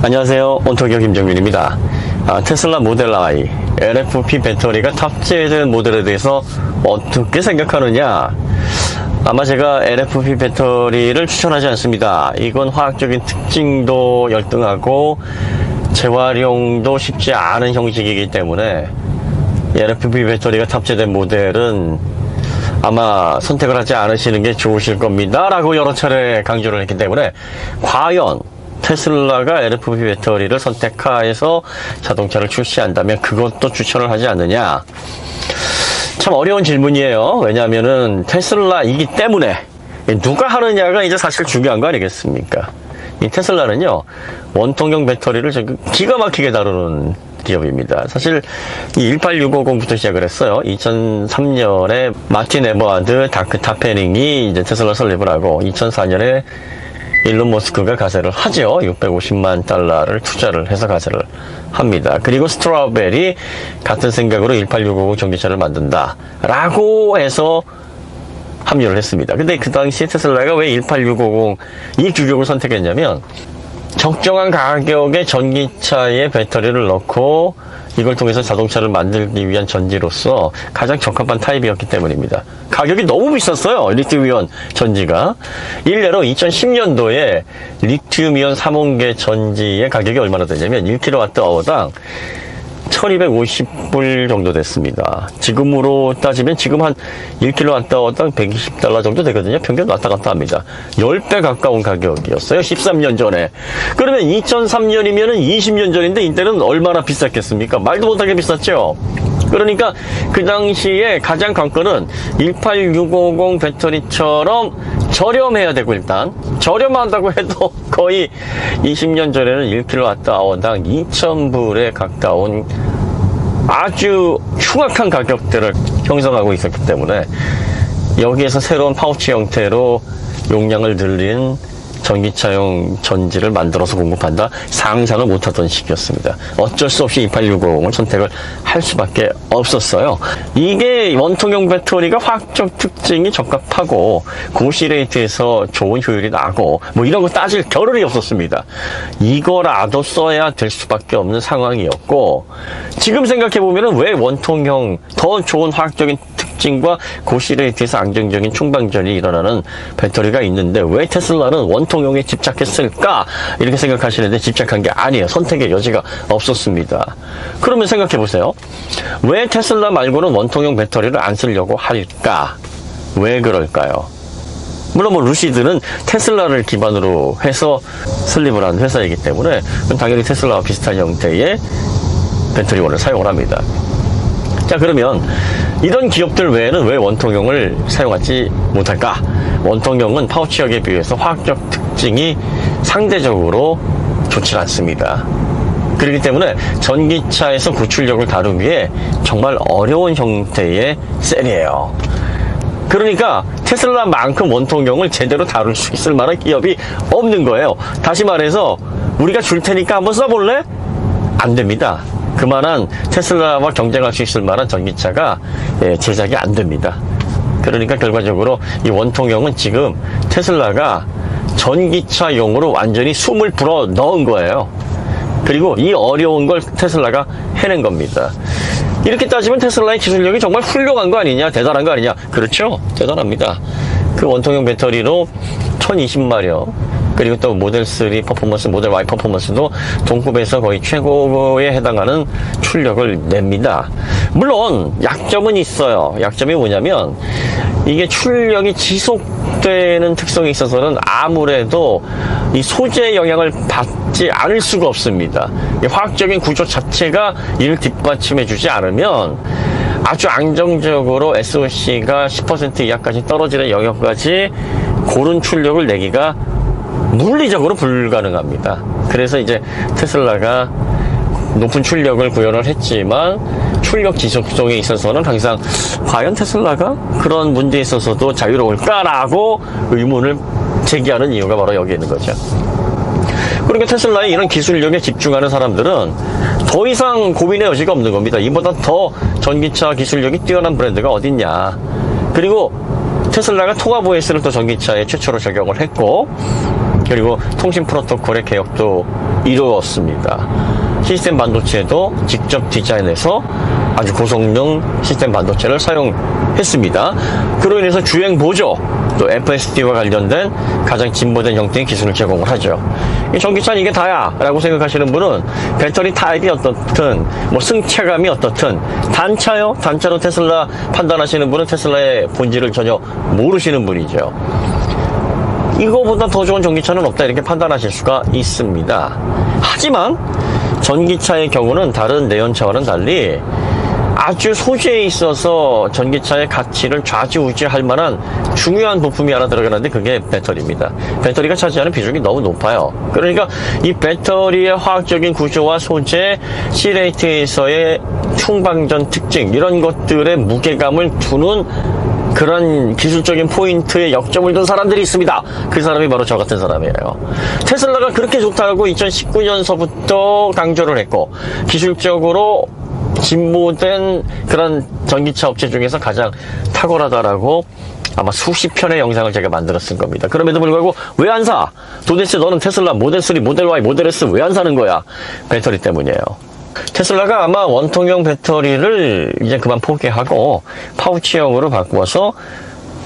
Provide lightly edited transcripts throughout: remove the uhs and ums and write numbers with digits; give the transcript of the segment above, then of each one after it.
안녕하세요. 온토기어 김정민입니다. 테슬라 모델 Y LFP 배터리가 탑재된 모델에 대해서 어떻게 생각하느냐? 아마 제가 LFP 배터리를 추천하지 않습니다. 이건 화학적인 특징도 열등하고 재활용도 쉽지 않은 형식이기 때문에 LFP 배터리가 탑재된 모델은 아마 선택을 하지 않으시는 게 좋으실 겁니다 라고 여러 차례 강조를 했기 때문에 과연 테슬라가 LFP 배터리를 선택해서 자동차를 출시한다면 그것도 추천을 하지 않느냐? 참 어려운 질문이에요. 왜냐하면은 테슬라이기 때문에 누가 하느냐가 이제 사실 중요한 거 아니겠습니까? 이 테슬라는요, 원통형 배터리를 기가 막히게 다루는 기업입니다. 사실 이 18650부터 시작을 했어요. 2003년에 마틴 에버하드 다크 타페닝이 이제 테슬라 설립을 하고 2004년에 일론 머스크가 가세를 하죠. 650만 달러를 투자를 해서 가세를 합니다. 그리고 스트라우벨이 같은 생각으로 18650 전기차를 만든다 라고 해서 합류를 했습니다. 근데 그 당시에 테슬라가 왜 18650 이 규격을 선택했냐면 적정한 가격의 전기차에 배터리를 넣고 이걸 통해서 자동차를 만들기 위한 전지로서 가장 적합한 타입이었기 때문입니다. 가격이 너무 비쌌어요. 리튬이온 전지가. 일례로 2010년도에 리튬이온 3원계 전지의 가격이 얼마나 되냐면 1kWh당 1250불 정도 됐습니다. 지금으로 따지면 지금 한 1kWh당 120달러 정도 되거든요. 평균 왔다 갔다 합니다. 10배 가까운 가격이었어요. 13년 전에. 그러면 2003년이면은 20년 전인데 이때는 얼마나 비쌌겠습니까? 말도 못하게 비쌌죠. 그러니까 그 당시에 가장 관건은 18650 배터리처럼 저렴해야 되고, 일단 저렴하다고 해도 거의 20년 전에는 1kWh당 2,000불에 가까운 아주 흉악한 가격대를 형성하고 있었기 때문에 여기에서 새로운 파우치 형태로 용량을 늘린 전기차용 전지를 만들어서 공급한다? 상상을 못하던 시기였습니다. 어쩔 수 없이 28650을 선택을 할 수밖에 없었어요. 이게 원통형 배터리가 화학적 특징이 적합하고 고시레이트에서 좋은 효율이 나고 뭐 이런 거 따질 겨를이 없었습니다. 이거라도 써야 될 수밖에 없는 상황이었고, 지금 생각해보면 왜 원통형 더 좋은 화학적인 특징과 고시레이트에서 안정적인 충방전이 일어나는 배터리가 있는데 왜 테슬라는 원통형에 집착했을까? 이렇게 생각하시는데 집착한 게 아니에요. 선택의 여지가 없었습니다. 그러면 생각해보세요. 왜 테슬라 말고는 원통형 배터리를 안 쓰려고 할까? 왜 그럴까요? 물론 뭐 루시드는 테슬라를 기반으로 해서 설립을 한 회사이기 때문에 당연히 테슬라와 비슷한 형태의 배터리원을 사용을 합니다. 자, 그러면 이런 기업들 외에는 왜 원통형을 사용하지 못할까? 원통형은 파우치형에 비해서 화학적 특징이 상대적으로 좋지 않습니다. 그렇기 때문에 전기차에서 구출력을 다루기에 정말 어려운 형태의 셀이에요. 그러니까 테슬라만큼 원통형을 제대로 다룰 수 있을 만한 기업이 없는 거예요. 다시 말해서 우리가 줄 테니까 한번 써볼래? 안 됩니다. 그만한 테슬라와 경쟁할 수 있을 만한 전기차가 제작이 안 됩니다. 그러니까 결과적으로 이 원통형은 지금 테슬라가 전기차용으로 완전히 숨을 불어 넣은 거예요. 그리고 이 어려운 걸 테슬라가 해낸 겁니다. 이렇게 따지면 테슬라의 기술력이 정말 훌륭한 거 아니냐, 대단한 거 아니냐? 그렇죠, 대단합니다. 그 원통형 배터리로 1020마력, 그리고 또 모델 3 퍼포먼스, 모델 Y 퍼포먼스도 동급에서 거의 최고에 해당하는 출력을 냅니다. 물론 약점은 있어요. 약점이 뭐냐면 이게 출력이 지속되는 특성이 있어서는 아무래도 이 소재의 영향을 받지 않을 수가 없습니다. 이 화학적인 구조 자체가 이를 뒷받침해 주지 않으면 아주 안정적으로 SOC가 10% 이하까지 떨어지는 영역까지 고른 출력을 내기가 물리적으로 불가능합니다. 그래서 이제 테슬라가 높은 출력을 구현을 했지만 출력 지속성에 있어서는 항상 과연 테슬라가 그런 문제에 있어서도 자유로울까라고 의문을 제기하는 이유가 바로 여기 있는 거죠. 그러니까 테슬라의 이런 기술력에 집중하는 사람들은 더 이상 고민의 여지가 없는 겁니다. 이보다 더 전기차 기술력이 뛰어난 브랜드가 어딨냐. 그리고 테슬라가 통합 OS를 또 전기차에 최초로 적용을 했고, 그리고 통신 프로토콜의 개혁도 이루었습니다. 시스템 반도체도 직접 디자인해서 아주 고성능 시스템 반도체를 사용했습니다. 그로 인해서 주행 보조, 또 FSD와 관련된 가장 진보된 형태의 기술을 제공을 하죠. 전기차는 이게 다야 라고 생각하시는 분은 배터리 타입이 어떻든 뭐 승차감이 어떻든 단차요? 단차로 테슬라 판단하시는 분은 테슬라의 본질을 전혀 모르시는 분이죠. 이거보다 더 좋은 전기차는 없다 이렇게 판단하실 수가 있습니다. 하지만 전기차의 경우는 다른 내연차와는 달리 아주 소재에 있어서 전기차의 가치를 좌지우지할 만한 중요한 부품이 하나 들어가는데 그게 배터리입니다. 배터리가 차지하는 비중이 너무 높아요. 그러니까 이 배터리의 화학적인 구조와 소재, C레이트에서의 충방전 특징 이런 것들의 무게감을 두는 그런 기술적인 포인트에 역점을 둔 사람들이 있습니다. 그 사람이 바로 저 같은 사람이에요. 테슬라가 그렇게 좋다고 2019년서부터 강조를 했고 기술적으로 진보된 그런 전기차 업체 중에서 가장 탁월하다라고 아마 수십 편의 영상을 제가 만들었을 겁니다. 그럼에도 불구하고 왜 안 사? 도대체 너는 테슬라 모델 3, 모델 Y, 모델 S 왜 안 사는 거야? 배터리 때문이에요. 테슬라가 아마 원통형 배터리를 이제 그만 포기하고 파우치형으로 바꾸어서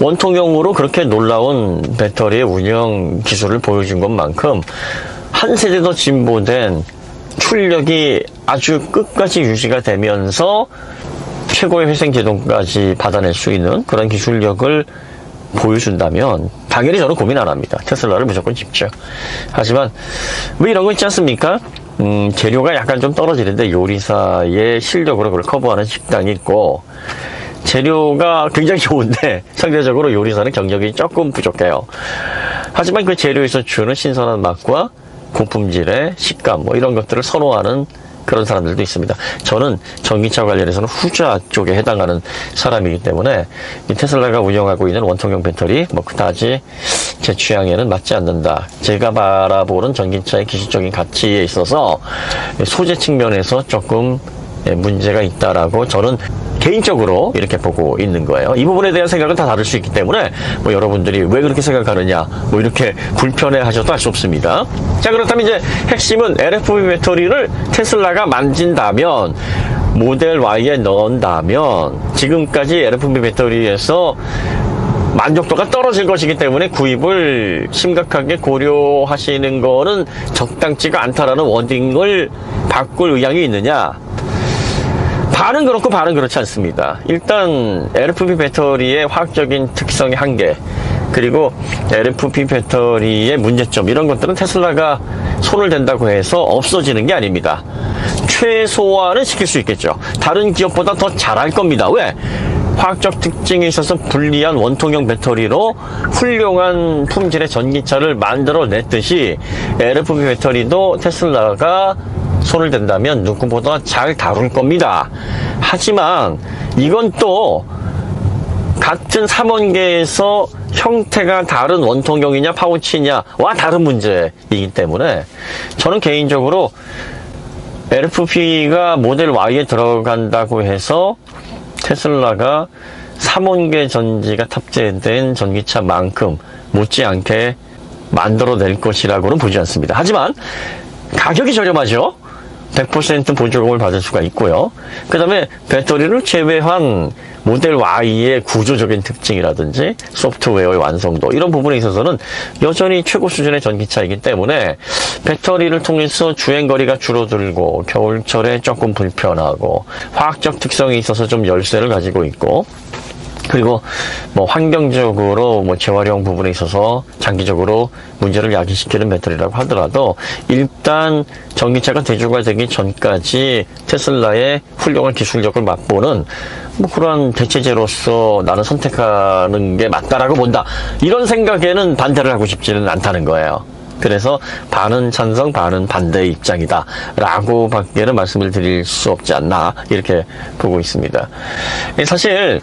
원통형으로 그렇게 놀라운 배터리의 운영 기술을 보여준 것만큼 한 세대 더 진보된 출력이 아주 끝까지 유지가 되면서 최고의 회생 제동까지 받아낼 수 있는 그런 기술력을 보여준다면 당연히 저는 고민 안 합니다. 테슬라를 무조건 집죠. 하지만 뭐 이런 거 있지 않습니까? 재료가 약간 좀 떨어지는데 요리사의 실력으로 그걸 커버하는 식당이 있고 재료가 굉장히 좋은데 상대적으로 요리사는 경력이 조금 부족해요. 하지만 그 재료에서 주는 신선한 맛과 고품질의 식감 뭐 이런 것들을 선호하는 그런 사람들도 있습니다. 저는 전기차 관련해서는 후자 쪽에 해당하는 사람이기 때문에 이 테슬라가 운영하고 있는 원통형 배터리 뭐 그다지 제 취향에는 맞지 않는다. 제가 바라보는 전기차의 기술적인 가치에 있어서 소재 측면에서 조금 문제가 있다라고 저는 개인적으로 이렇게 보고 있는 거예요. 이 부분에 대한 생각은 다 다를 수 있기 때문에 뭐 여러분들이 왜 그렇게 생각하느냐 뭐 이렇게 불편해 하셔도 할 수 없습니다. 자, 그렇다면 이제 핵심은 LFP 배터리를 테슬라가 만진다면 모델 Y에 넣은다면 지금까지 LFP 배터리에서 만족도가 떨어질 것이기 때문에 구입을 심각하게 고려하시는 거는 적당치가 않다라는 워딩을 바꿀 의향이 있느냐? 반은 그렇고 반은 그렇지 않습니다. 일단 LFP 배터리의 화학적인 특성의 한계 그리고 LFP 배터리의 문제점 이런 것들은 테슬라가 손을 댄다고 해서 없어지는 게 아닙니다. 최소화는 시킬 수 있겠죠. 다른 기업보다 더 잘할 겁니다. 왜? 화학적 특징에 있어서 불리한 원통형 배터리로 훌륭한 품질의 전기차를 만들어냈듯이 LFP 배터리도 테슬라가 손을 댄다면 누구보다 잘 다룰 겁니다. 하지만 이건 또 같은 삼원계에서 형태가 다른 원통형이냐 파우치냐와 다른 문제이기 때문에 저는 개인적으로 LFP가 모델 Y에 들어간다고 해서 테슬라가 삼원계 전지가 탑재된 전기차만큼 못지않게 만들어낼 것이라고는 보지 않습니다. 하지만 가격이 저렴하죠. 100% 보조금을 받을 수가 있고요. 그 다음에 배터리를 제외한 모델 Y의 구조적인 특징이라든지 소프트웨어의 완성도 이런 부분에 있어서는 여전히 최고 수준의 전기차이기 때문에 배터리를 통해서 주행거리가 줄어들고 겨울철에 조금 불편하고 화학적 특성이 있어서 좀 열쇠를 가지고 있고 그리고 뭐 환경적으로 뭐 재활용 부분에 있어서 장기적으로 문제를 야기시키는 배터리라고 하더라도 일단 전기차가 대중화되기 전까지 테슬라의 훌륭한 기술력을 맛보는 뭐 그러한 대체제로서 나는 선택하는 게 맞다라고 본다. 이런 생각에는 반대를 하고 싶지는 않다는 거예요. 그래서 반은 찬성, 반은 반대의 입장이다 라고 밖에는 말씀을 드릴 수 없지 않나 이렇게 보고 있습니다. 사실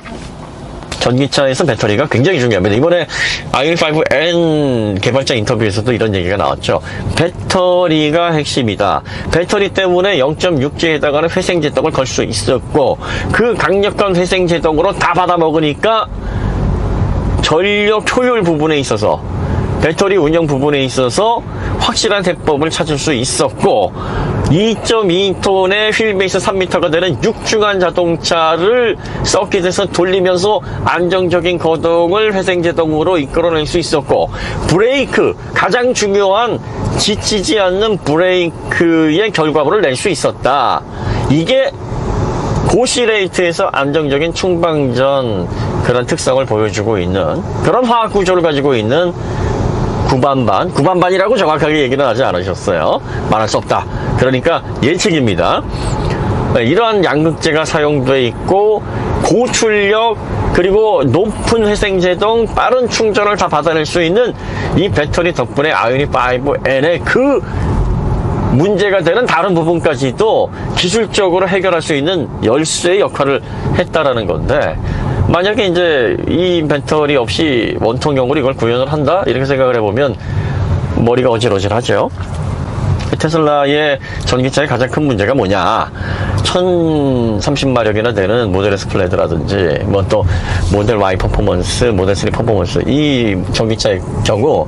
전기차에서 배터리가 굉장히 중요합니다. 이번에 i5N 개발자 인터뷰에서도 이런 얘기가 나왔죠. 배터리가 핵심이다. 배터리 때문에 0.6G에 해당하는 회생제동을 걸 수 있었고 그 강력한 회생제동으로 다 받아먹으니까 전력 효율 부분에 있어서 배터리 운영 부분에 있어서 확실한 해법을 찾을 수 있었고 2.2톤의 휠베이스 3m가 되는 육중한 자동차를 서킷에서 돌리면서 안정적인 거동을 회생제동으로 이끌어낼 수 있었고 브레이크, 가장 중요한 지치지 않는 브레이크의 결과물을 낼 수 있었다. 이게 고시레이트에서 안정적인 충방전 그런 특성을 보여주고 있는 그런 화학 구조를 가지고 있는 구반반이라고 정확하게 얘기는 하지 않으셨어요. 말할 수 없다. 그러니까 예측입니다. 이러한 양극재가 사용돼 있고 고출력 그리고 높은 회생제동 빠른 충전을 다 받아낼 수 있는 이 배터리 덕분에 아이오닉 5N의 그 문제가 되는 다른 부분까지도 기술적으로 해결할 수 있는 열쇠의 역할을 했다라는 건데 만약에 이제 이 배터리 없이 원통형으로 이걸 구현을 한다 이렇게 생각을 해보면 머리가 어질어질하죠. 테슬라의 전기차의 가장 큰 문제가 뭐냐 1030마력이나 되는 모델 S 플레드라든지 뭐 또 모델 Y 퍼포먼스, 모델 3 퍼포먼스 이 전기차의 경우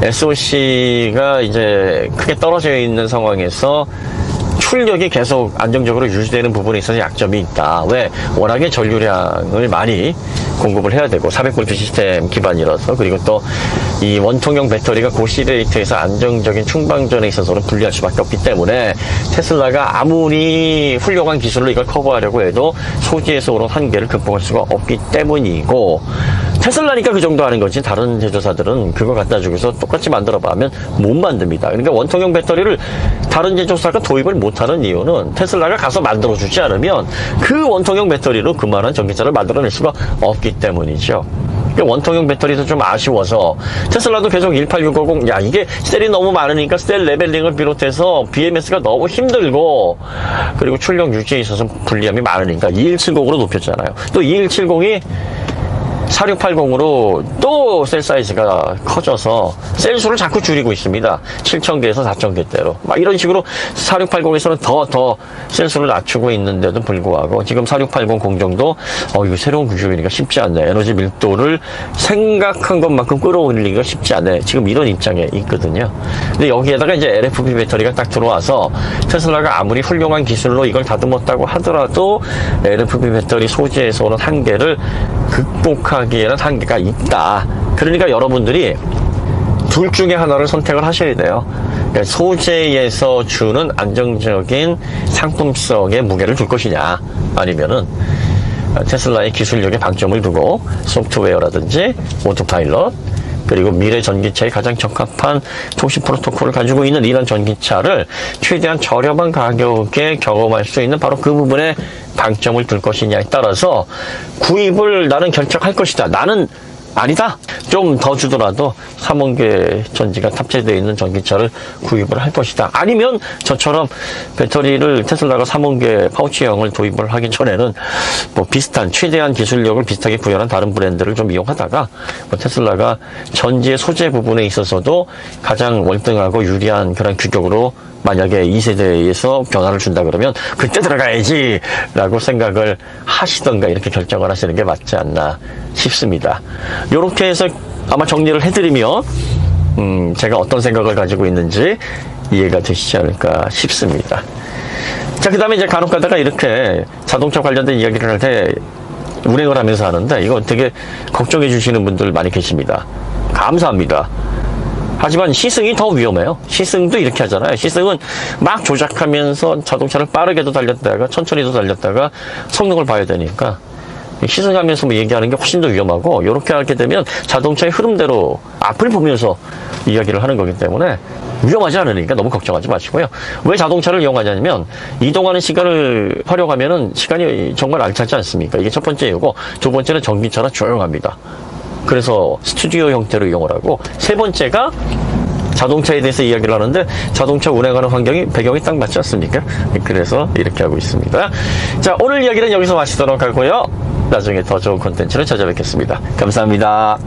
SOC가 이제 크게 떨어져 있는 상황에서 출력이 계속 안정적으로 유지되는 부분에 있어서 약점이 있다. 왜? 워낙에 전류량을 많이 공급을 해야 되고 400V 시스템 기반이라서 그리고 또 이 원통형 배터리가 고시레이트에서 안정적인 충방전에 있어서는 불리할 수밖에 없기 때문에 테슬라가 아무리 훌륭한 기술로 이걸 커버하려고 해도 소지에서 오는 한계를 극복할 수가 없기 때문이고 테슬라니까 그 정도 하는 거지 다른 제조사들은 그거 갖다 주고서 똑같이 만들어봐 하면 못 만듭니다. 그러니까 원통형 배터리를 다른 제조사가 도입을 못하는 이유는 테슬라가 가서 만들어주지 않으면 그 원통형 배터리로 그만한 전기차를 만들어낼 수가 없기 때문이죠. 원통형 배터리도 좀 아쉬워서 테슬라도 계속 18650 야 이게 셀이 너무 많으니까 셀 레벨링을 비롯해서 BMS가 너무 힘들고 그리고 출력 유지에 있어서 불리함이 많으니까 2170으로 높였잖아요. 또 2170이 4680으로 또 셀 사이즈가 커져서 셀 수를 자꾸 줄이고 있습니다. 7000개에서 4000개대로 막 이런 식으로 4680에서는 더 셀 수를 낮추고 있는데도 불구하고 지금 4680 공정도 이거 새로운 구조이니까 쉽지 않네. 에너지 밀도를 생각한 것만큼 끌어올리기가 쉽지 않네. 지금 이런 입장에 있거든요. 근데 여기에다가 이제 LFP 배터리가 딱 들어와서 테슬라가 아무리 훌륭한 기술로 이걸 다듬었다고 하더라도 LFP 배터리 소재에서 오는 한계를 극복하기에는 한계가 있다. 그러니까 여러분들이 둘 중에 하나를 선택을 하셔야 돼요. 그러니까 소재에서 주는 안정적인 상품성의 무게를 줄 것이냐 아니면은 테슬라의 기술력에 방점을 두고 소프트웨어라든지 오토파일럿 그리고 미래 전기차에 가장 적합한 통신 프로토콜을 가지고 있는 이런 전기차를 최대한 저렴한 가격에 경험할 수 있는 바로 그 부분에 방점을 둘 것이냐에 따라서 구입을 나는 결정할 것이다. 나는 아니다. 좀 더 주더라도 3원계 전지가 탑재되어 있는 전기차를 구입을 할 것이다. 아니면 저처럼 배터리를 테슬라가 3원계 파우치형을 도입을 하기 전에는 뭐 비슷한 최대한 기술력을 비슷하게 구현한 다른 브랜드를 좀 이용하다가 뭐 테슬라가 전지의 소재 부분에 있어서도 가장 월등하고 유리한 그런 규격으로 만약에 2세대에서 변화를 준다 그러면 그때 들어가야지 라고 생각을 하시던가 이렇게 결정을 하시는 게 맞지 않나 싶습니다. 이렇게 해서 아마 정리를 해드리면 제가 어떤 생각을 가지고 있는지 이해가 되시지 않을까 싶습니다. 자, 그 다음에 이제 간혹 가다가 이렇게 자동차 관련된 이야기를 할 때 운행을 하면서 하는데 이거 되게 걱정해 주시는 분들 많이 계십니다. 감사합니다. 하지만 시승이 더 위험해요. 시승도 이렇게 하잖아요. 시승은 막 조작하면서 자동차를 빠르게도 달렸다가 천천히도 달렸다가 성능을 봐야 되니까 시승하면서 뭐 얘기하는 게 훨씬 더 위험하고 이렇게 하게 되면 자동차의 흐름대로 앞을 보면서 이야기를 하는 거기 때문에 위험하지 않으니까 너무 걱정하지 마시고요. 왜 자동차를 이용하냐면 이동하는 시간을 활용하면은 시간이 정말 알차지 않습니까? 이게 첫 번째 이유고 두 번째는 전기차라 조용합니다. 그래서 스튜디오 형태로 이용을 하고 세 번째가 자동차에 대해서 이야기를 하는데 자동차 운행하는 환경이 배경이 딱 맞지 않습니까? 그래서 이렇게 하고 있습니다. 자, 오늘 이야기는 여기서 마치도록 하고요. 나중에 더 좋은 콘텐츠를 찾아뵙겠습니다. 감사합니다.